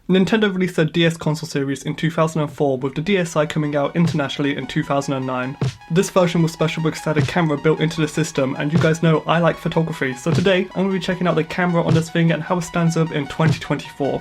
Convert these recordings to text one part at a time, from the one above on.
Nintendo released their DS console series in 2004 with the DSi coming out internationally in 2009. This version was special because it had a camera built into the system, and you guys know I like photography, so today I'm going to be checking out the camera on this thing and how it stands up in 2024.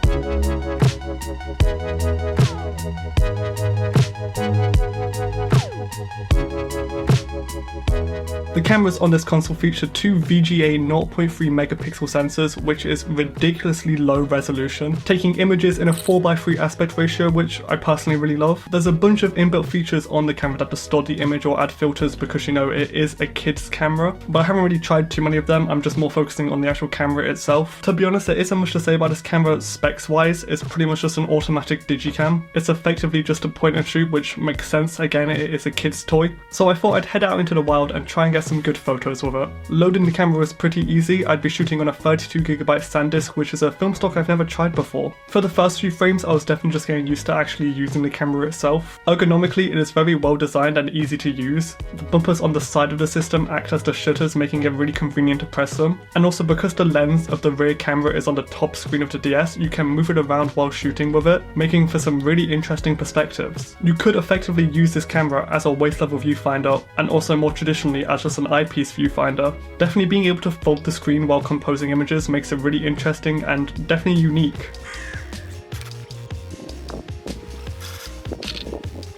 The cameras on this console feature two VGA 0.3 megapixel sensors, which is ridiculously low resolution, taking images in a 4:3 aspect ratio, which I personally really love. There's a bunch of inbuilt features on the camera that distort the image or add filters because, you know, it is a kid's camera, but I haven't really tried too many of them. I'm just more focusing on the actual camera itself. To be honest, there isn't much to say about this camera specs wise. It's pretty much just an automatic digicam. It's effectively just a point and shoot, which makes sense. Again, it is a kid's toy. So I thought I'd head out into the wild and try and get some good photos with it. Loading the camera was pretty easy. I'd be shooting on a 32GB SanDisk, which is a film stock I've never tried before. For the first few frames, I was definitely just getting used to actually using the camera itself. Ergonomically, it is very well designed and easy to use. The bumpers on the side of the system act as the shutters, making it really convenient to press them. And also because the lens of the rear camera is on the top screen of the DS, you can move it around while shooting with it, making for some really interesting perspectives. You could effectively use this camera as a waist level viewfinder, and also more traditionally as just an eyepiece viewfinder. Definitely being able to fold the screen while composing images makes it really interesting and definitely unique.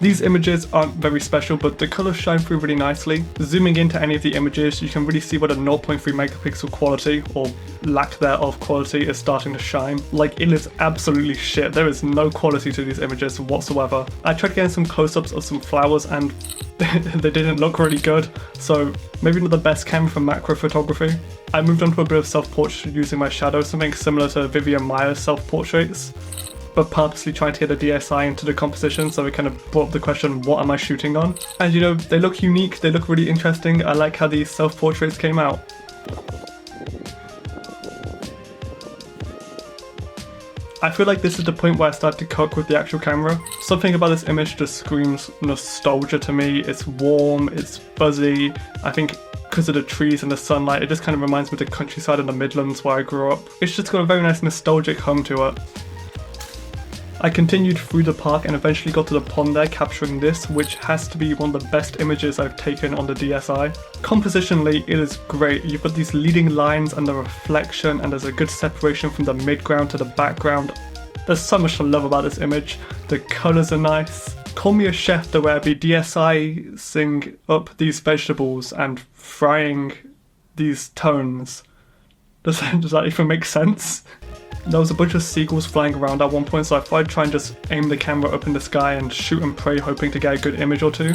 These images aren't very special, but the colours shine through really nicely. Zooming into any of the images, you can really see what a 0.3 megapixel quality, or lack thereof quality, is starting to shine. Like, it is absolutely shit. There is no quality to these images whatsoever. I tried getting some close-ups of some flowers and they didn't look really good, so maybe not the best camera for macro photography. I moved on to a bit of self-portrait using my shadow, something similar to Vivian Meyer's self-portraits, but purposely trying to get a DSi into the composition, so it kind of brought up the question, what am I shooting on? And you know, they look unique, they look really interesting. I like how these self-portraits came out. I feel like this is the point where I start to cook with the actual camera. Something about this image just screams nostalgia to me. It's warm, it's fuzzy. I think because of the trees and the sunlight, it just kind of reminds me of the countryside in the Midlands where I grew up. It's just got a very nice nostalgic hum to it. I continued through the park and eventually got to the pond there, capturing this, which has to be one of the best images I've taken on the DSi. Compositionally, it is great. You've got these leading lines and the reflection, and there's a good separation from the midground to the background. There's so much to love about this image. The colours are nice. Call me a chef the way I'd be DSi-ing up these vegetables and frying these tones. Does that even make sense? There was a bunch of seagulls flying around at one point, so I thought I'd try and just aim the camera up in the sky and shoot and pray, hoping to get a good image or two.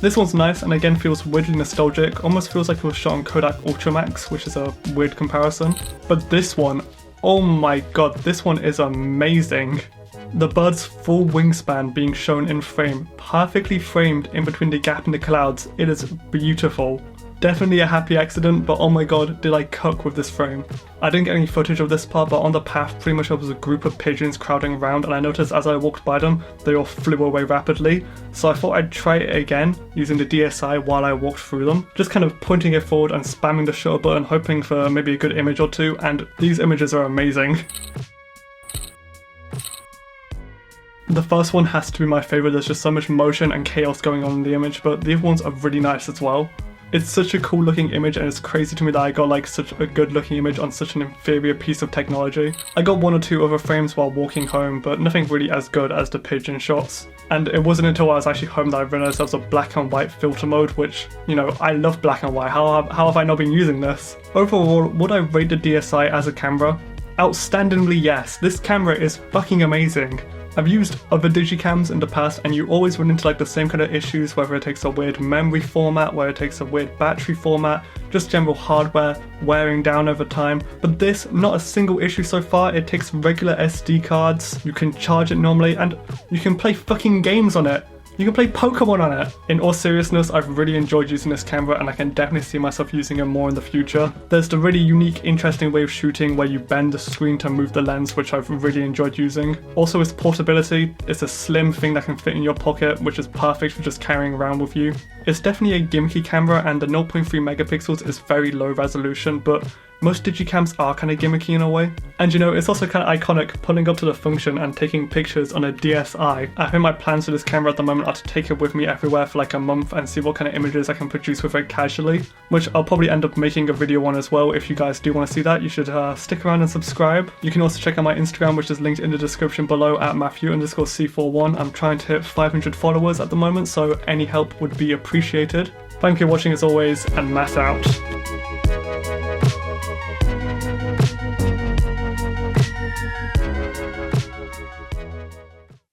This one's nice and again feels weirdly nostalgic, almost feels like it was shot on Kodak Ultramax, which is a weird comparison. But this one, oh my god, this one is amazing. The bird's full wingspan being shown in frame, perfectly framed in between the gap in the clouds. It is beautiful. Definitely a happy accident, but oh my god, did I cook with this frame. I didn't get any footage of this part, but on the path pretty much there was a group of pigeons crowding around, and I noticed as I walked by them, they all flew away rapidly. So I thought I'd try it again, using the DSi while I walked through them. Just kind of pointing it forward and spamming the shutter button, hoping for maybe a good image or two, and these images are amazing. The first one has to be my favourite. There's just so much motion and chaos going on in the image, but the other ones are really nice as well. It's such a cool looking image, and it's crazy to me that I got like such a good looking image on such an inferior piece of technology. I got one or two other frames while walking home, but nothing really as good as the pigeon shots. And it wasn't until I was actually home that I realised there was a black and white filter mode, which, you know, I love black and white. How have I not been using this? Overall, would I rate the DSi as a camera? Outstandingly yes. This camera is fucking amazing. I've used other digicams in the past, and you always run into like the same kind of issues, whether it takes a weird memory format, where it takes a weird battery format, just general hardware wearing down over time. But this, not a single issue so far. It takes regular SD cards, you can charge it normally, and you can play fucking games on it. You can play Pokemon on it! In all seriousness, I've really enjoyed using this camera, and I can definitely see myself using it more in the future. There's the really unique, interesting way of shooting where you bend the screen to move the lens, which I've really enjoyed using. Also its portability. It's a slim thing that can fit in your pocket, which is perfect for just carrying around with you. It's definitely a gimmicky camera, and the 0.3 megapixels is very low resolution, but most digicams are kind of gimmicky in a way. And you know, it's also kind of iconic pulling up to the function and taking pictures on a DSi. I think my plans for this camera at the moment are to take it with me everywhere for like a month and see what kind of images I can produce with it casually, which I'll probably end up making a video on as well. If you guys do want to see that, you should stick around and subscribe. You can also check out my Instagram, which is linked in the description below at Matthew_C41. I'm trying to hit 500 followers at the moment, so any help would be appreciated. Thank you for watching as always, and Matt out.